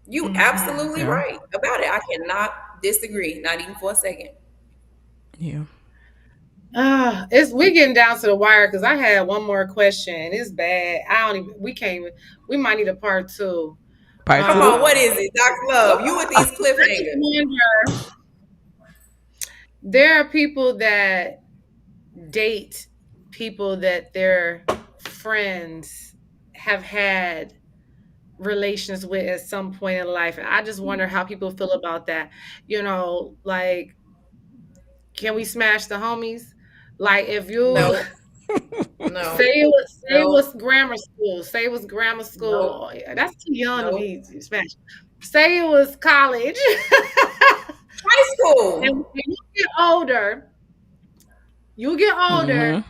You Hmm. absolutely Yeah. right about it. I cannot disagree, not even for a second. Yeah. It's we getting down to the wire because I had one more question. It's bad. I don't even. We can't even. We might need a part two. Part Come two. on, what is it, Dr. Love? You with these I just cliffhangers? wonder. There are people that date people that their friends have had relations with at some point in life, and I just wonder how people feel about that. Like, can we smash the homies? Like, if you No, no, say it was no, grammar school, say it was grammar school. no, Oh, yeah, that's too young to no. be smash. Say it was college, High and school. you get older, Mm-hmm.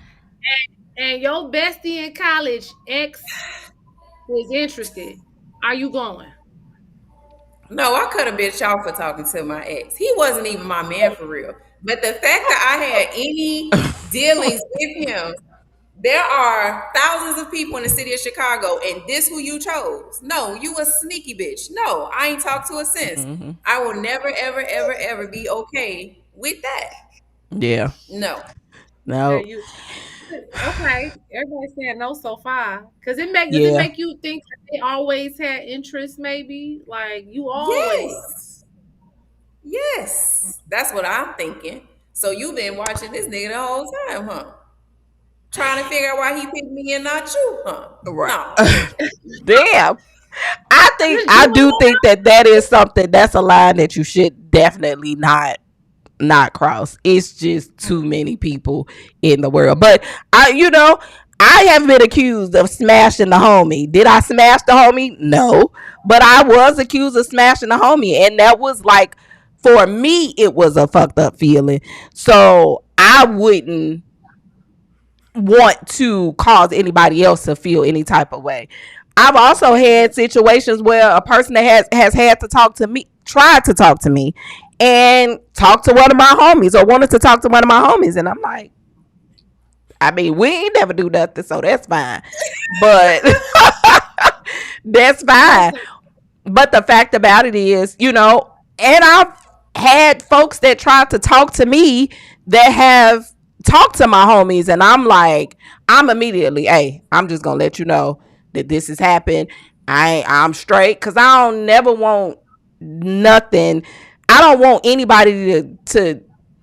and your bestie in college ex is interested. Are you going? No, I cut a bitch off for talking to my ex. He wasn't even my man for real. But the fact that I had any dealings with him, there are thousands of people in the city of Chicago, and this who you chose. No, you a sneaky bitch. No, I ain't talked to her since. Mm-hmm. I will never, ever, ever, ever be okay with that. Yeah. No. Yeah, No. you okay. Everybody's saying no so far. Does it Yeah. make you think that they always had interest, maybe? Like you always. Yes. Yes. That's what I'm thinking. So you've been watching this nigga the whole time, huh? Trying to figure out why he picked me and not you, huh? Right. No. Damn. I You do think that that is something, that's a line that you should definitely not cross. It's just too many people in the world. But I have been accused of smashing the homie. Did I smash the homie? No. But I was accused of smashing the homie. And that was like, for me, it was a fucked up feeling. So I wouldn't want to cause anybody else to feel any type of way. I've also had situations where a person that has had to talk to me, tried to talk to me, and talk to one of my homies, or wanted to talk to one of my homies, and I'm like, I mean, we ain't never do nothing, so that's fine. But that's fine. listen. But the fact about it is, and I've had folks that tried to talk to me that have talked to my homies, and I'm like, I'm immediately, hey, I'm just gonna let you know that this has happened. I'm straight, because I don't never want nothing. I don't want anybody to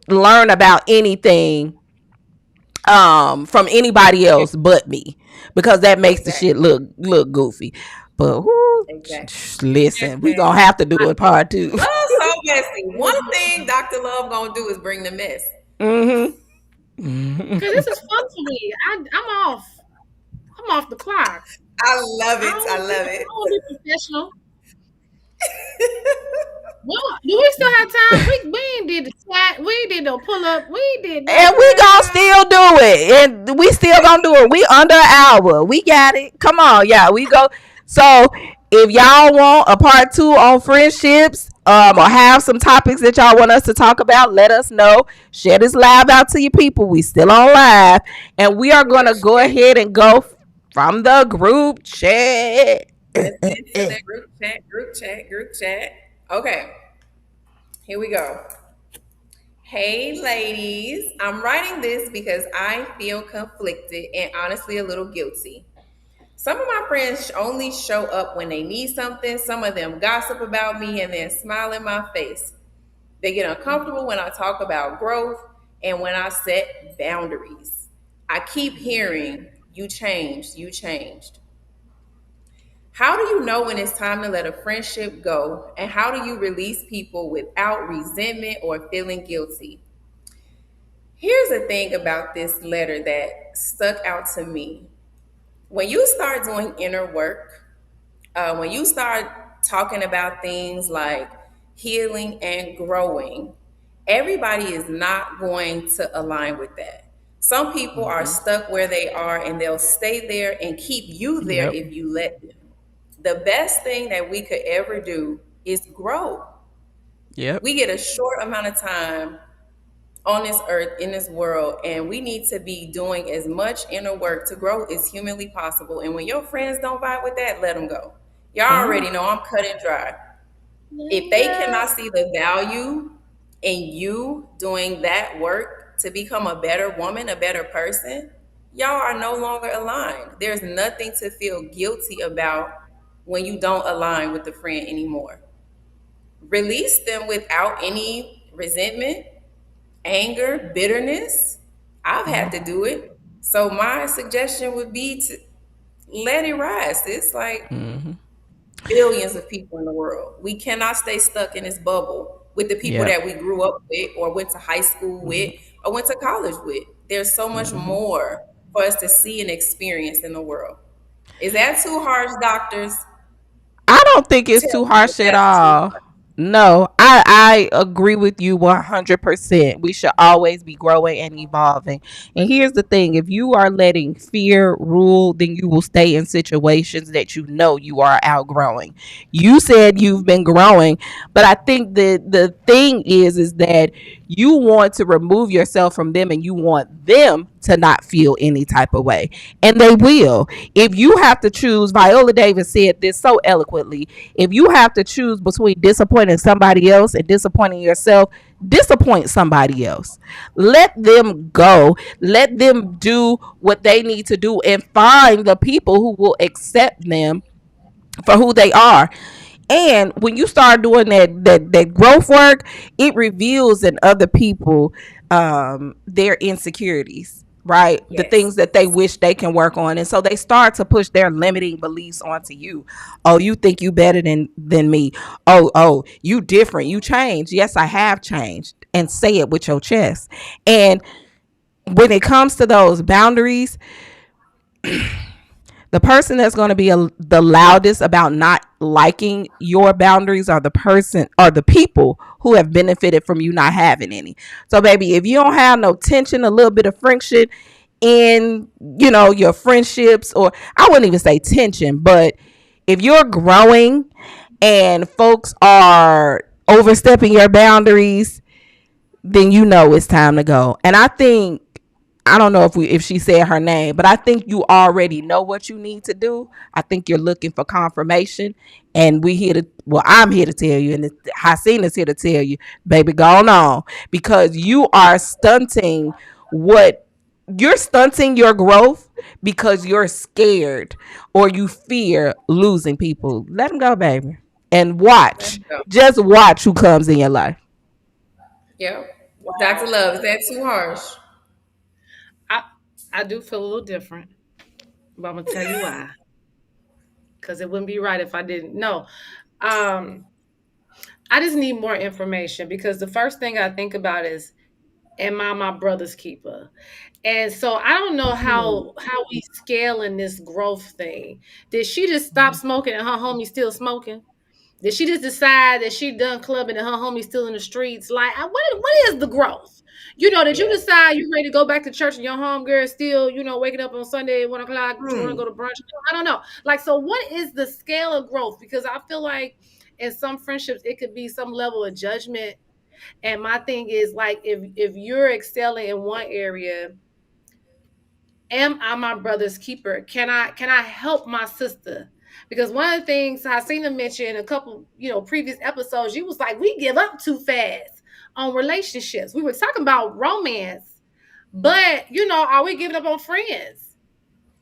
learn about anything from anybody Yeah, else but me, because that makes the shit exactly. look goofy. But whoo, Exactly. listen, we gonna have to do a part two. Love so messy. One thing Dr. Love gonna do is bring the mess. Mm-hmm. Cause Mm-hmm. this is fun for me. I'm off. I'm off the clock. I love I it. don't I want to be. love I it. don't want to be professional. Well, do we still have time? We ain't did the chat. We did no pull up. We did And nothing, we gonna girl. still do it. And we still gonna do it. We under an hour. We got it. Come on, yeah. We go. So if y'all want a part two on friendships, or have some topics that y'all want us to talk about, let us know. Share this live out to your people. We still on live. And we are For gonna go sure. ahead and go from the group chat. Let's get into the group chat, group chat, group chat. Okay, here we go. Hey, ladies. I'm writing this because I feel conflicted and honestly a little guilty. Some of my friends only show up when they need something. Some of them gossip about me and then smile in my face. They get uncomfortable when I talk about growth and when I set boundaries. I keep hearing, you changed, you changed. How do you know when it's time to let a friendship go? And how do you release people without resentment or feeling guilty? Here's the thing about this letter that stuck out to me. When you start doing inner work, when you start talking about things like healing and growing, everybody is not going to align with that. Some people are Mm-hmm. stuck where they are and they'll stay there and keep you there Yep. if you let them. The best thing that we could ever do is grow. Yep. We get a short amount of time on this earth, in this world, and we need to be doing as much inner work to grow as humanly possible. And when your friends don't vibe with that, let them go. Y'all Mm-hmm. already know I'm cut and dry. Let If 'em they go. cannot see the value in you doing that work to become a better woman, a better person, y'all are no longer aligned. There's nothing to feel guilty about when you don't align with the friend anymore. Release them without any resentment, anger, bitterness. I've had to do it. So my suggestion would be to let it rise. It's like Mm-hmm. billions of people in the world. We cannot stay stuck in this bubble with the people Yep. that we grew up with or went to high school with or went to college with. There's so much Mm-hmm. more for us to see and experience in the world. Is that too harsh, doctors? I don't think it's Tell too me if harsh at that's too all. harsh. No, I agree with you 100%. We should always be growing and evolving. And here's the thing, if you are letting fear rule, then you will stay in situations that you know you are outgrowing. You said you've been growing, but I think the thing is that you want to remove yourself from them and you want them to not feel any type of way. And they will. If you have to choose, Viola Davis said this so eloquently, if you have to choose between disappointing somebody else and disappointing yourself, disappoint somebody else. Let them go. Let them do what they need to do and find the people who will accept them for who they are. And when you start doing that growth work, it reveals in other people their insecurities, right? The things Yes. that they wish they can work on. And so they start to push their limiting beliefs onto you. Oh, you think you better than me. Oh, you different. You changed. Yes, I have changed. And say it with your chest. And when it comes to those boundaries, the person that's going to be the loudest about not liking your boundaries are the person or the people who have benefited from you not having any. So baby, if you don't have no tension, a little bit of friction in, your friendships, or I wouldn't even say tension, but if you're growing and folks are overstepping your boundaries, then you know it's time to go. And I don't know if she said her name, but I think you already know what you need to do. I think you're looking for confirmation, and I'm here to tell you, and Hasina's here to tell you, baby, go on, because what you're stunting your growth because you're scared or you fear losing people. Let them go, baby, and Let's watch. go. Just watch who comes in your life. Yep. Dr. Wow. Love, is that too harsh? I I do feel a little different, but I'm gonna tell you why. because it wouldn't be right if I didn't. No. Um, I just need more information because the first thing I think about is, am I my brother's keeper? And so I don't know Hmm. how we scaling this growth thing. Did she just stop smoking and her homie still smoking? Did she just decide that she done clubbing and her homie still in the streets? Like, what is the growth? Did you Yeah. decide you ready to go back to church and your homegirl still, waking up on Sunday at 1 o'clock, want to Hmm. go to brunch? I don't know. Like, so what is the scale of growth? Because I feel like in some friendships it could be some level of judgment. And my thing is like, if you're excelling in one area, am I my brother's keeper? Can I help my sister? Because one of the things I seen them mention in a couple, previous episodes, you was like, we give up too fast on relationships. We were talking about romance, but are we giving up on friends?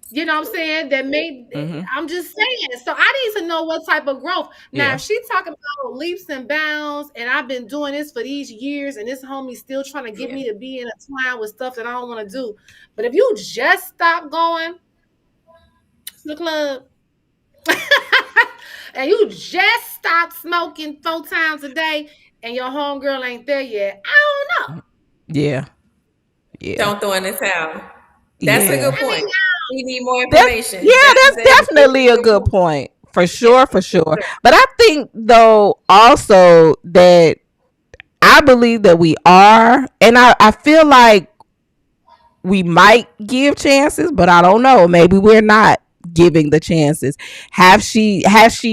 You know what I'm saying? That made Mm-hmm. I'm just saying. So I need to know what type of growth. Now, Yeah. if she talking about leaps and bounds, and I've been doing this for these years, and this homie still trying to get Yeah. me to be in a twine with stuff that I don't want to do. But if you just stop going to the club and you just stop smoking 4 times a day and your homegirl ain't there yet, I don't know. Yeah. Yeah. Don't throw in the towel. That's a Yeah. good I mean, point. We need more That's information. yeah, that's That is a definitely a good good point. point. For Yeah, sure, for for sure. sure. But I think though also that I believe that we are, and I feel like we might give chances, but I don't know. Maybe we're not giving the chances. Has she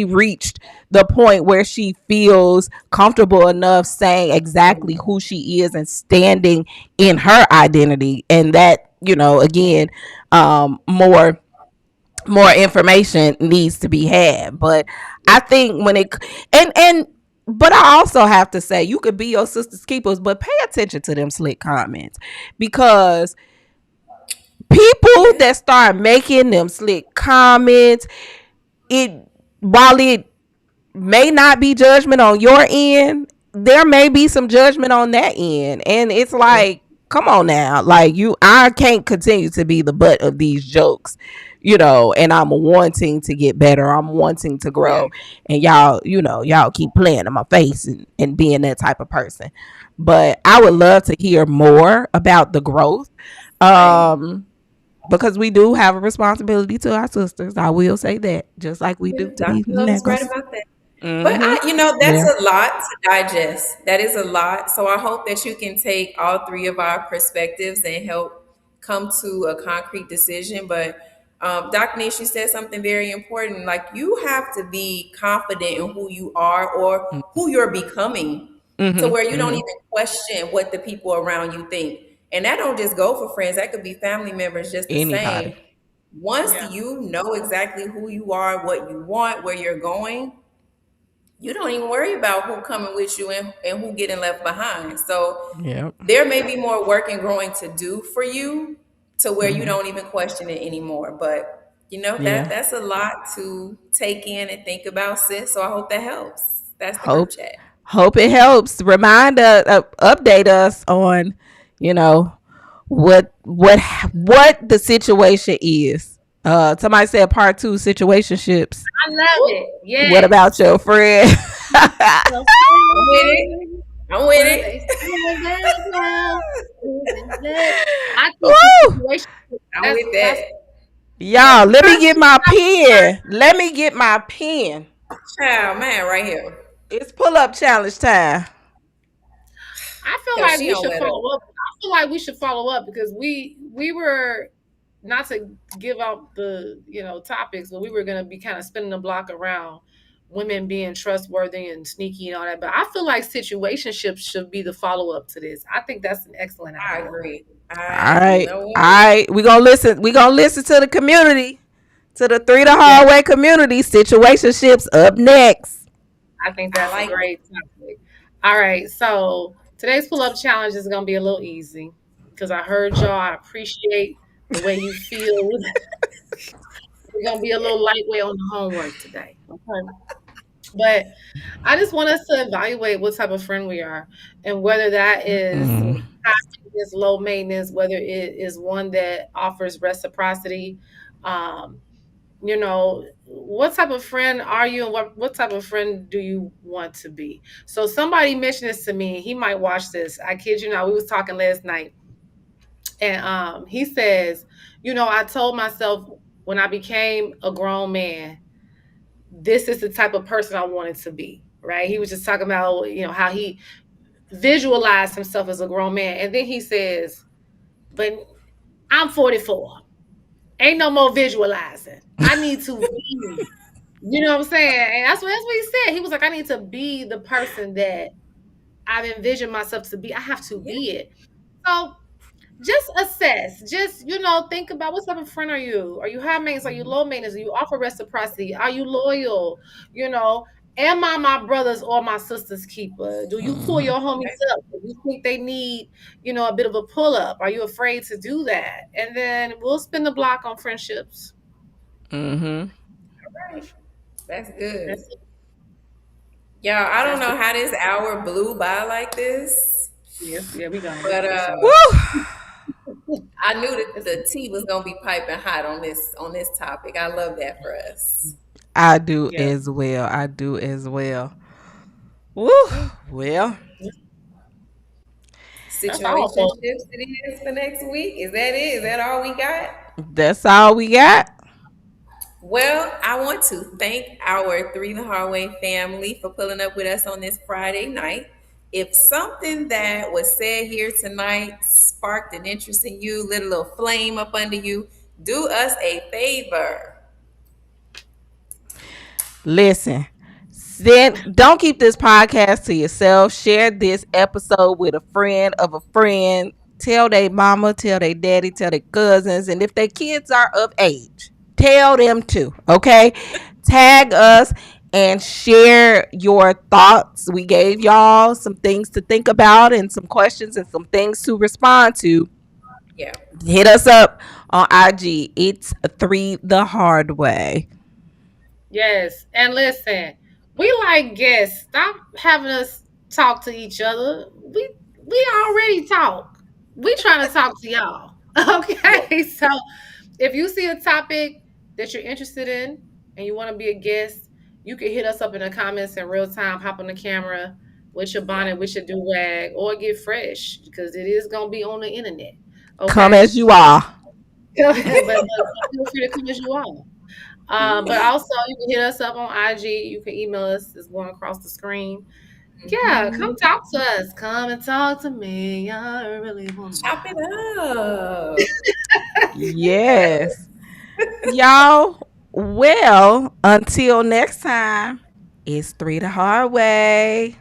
reached the point where she feels comfortable enough saying exactly who she is and standing in her identity, and that, again, more information needs to be had. But I think when it and but I also have to say, you could be your sister's keepers, but pay attention to them slick comments, because people Yeah. that start making them slick comments, it while it may not be judgment on your end, there may be some judgment on that end. And it's Yeah. like, come on now. Like, I can't continue to be the butt of these jokes, and I'm wanting to get better. I'm wanting to Yeah. grow. And y'all keep playing in my face and being that type of person. But I would love to hear more about the growth. Same. Um, because we do have a responsibility to our sisters. I will say that, just like we Yeah, do to Dr. these Love is right niggas. about that. But Mm-hmm. that's Yeah. a lot to digest. That is a lot. So I hope that you can take all three of our perspectives and help come to a concrete decision. But Dr. Nish, you said something very important. Like, you have to be confident in who you are or who you're becoming, to Mm-hmm. where you don't Mm-hmm. even question what the people around you think. And that don't just go for friends. That could be family members just the Anybody. same. Once yeah. you know exactly who you are, what you want, where you're going, you don't even worry about who coming with you and who getting left behind. So Yep. there may be more work and growing to do for you, to where you Mm-hmm. don't even question it anymore. But Yeah. that's a lot to take in and think about, sis. So I hope that helps. That's the group Hope chat. hope it helps. Remind us, update us on, you know, what the situation is. Somebody said part two, situationships. I love Ooh, it. What Yes. about your friend? So I'm with it. I'm with but they it. still back now. I think the Woo! situation I'm that's with that's that. Y'all, let me get my pen. Let me get my pen. Child, man, right here. It's pull up challenge time. I feel Cause like she we don't should let up. follow up. I feel like we should follow up because we were not to give out the topics, but we were gonna be kind of spinning the block around women being trustworthy and sneaky and all that. But I feel like situationships should be the follow up to this. I think that's an excellent I idea. agree. All You right. know All what? right. We gonna listen. We gonna listen to the community. To the three the Yeah, hallway community. Situationships up next. I think I that's a like it. great topic. All right, so today's pull up challenge is gonna be a little easy because I heard y'all. I appreciate the way you feel. We're gonna be a little lightweight on the homework today. Okay. But I just want us to evaluate what type of friend we are and whether that is Mm. high maintenance, low maintenance, whether it is one that offers reciprocity, um, what type of friend are you, and what type of friend do you want to be? So somebody mentioned this to me. He might watch this. I kid you not. We was talking last night, and he says, I told myself when I became a grown man, this is the type of person I wanted to be. Right? He was just talking about how he visualized himself as a grown man, and then he says, "But I'm 44. Ain't no more visualizing. I need to be." You know what I'm saying? And that's what he said. He was like, I need to be the person that I've envisioned myself to be. I have to Yeah. be it. So just assess. Just, think about what type of friend are you? Are you high maintenance? Are you low maintenance? Are you offer reciprocity? Are you loyal? You know, am I my brother's or my sister's keeper? Do you pull your homies up? Do you think they need, a bit of a pull up? Are you afraid to do that? And then we'll spin the block on friendships. Mm-hmm. Right. That's good. That's it. Y'all, I don't That's know it. how this hour blew by like this, Yes, yeah, we gone but for sure. Woo! I knew that It's the tea was gonna be piping hot on this topic. I love that for us. I do yeah. as well. I do as well. Woo! Okay. Well, That's all, folks. Situationships it is for next week. Is that it? Is that all we got? that's all we got. Well, I want to thank our Three the Hard Way family for pulling up with us on this Friday night. If something that was said here tonight sparked an interest in you, lit a little flame up under you, do us a favor. Listen, don't keep this podcast to yourself. Share this episode with a friend of a friend. Tell their mama, tell their daddy, tell their cousins, and if their kids are of age, tell them too. Okay, tag us and share your thoughts. We gave y'all some things to think about and some questions and some things to respond to. Yeah. Hit us up on IG. It's three the hard way. Yes. And listen, we like guests. Stop having us talk to each other. We already talk. We trying to talk to y'all. Yeah. Okay. So if you see a topic that you're interested in and you want to be a guest, you can hit us up in the comments in real time, hop on the camera with your Yeah. bonnet, with your do rag, or get fresh because it is gonna be on the internet. Come Okay. as you are. but feel free to come as you are. But also you can hit us up on IG. You can email us. It's going across the screen. Yeah, come Mhm. talk to us. Come and talk to me. I really want to Chop it know. up. Yes. Y'all, well, until next time, it's three the hard way.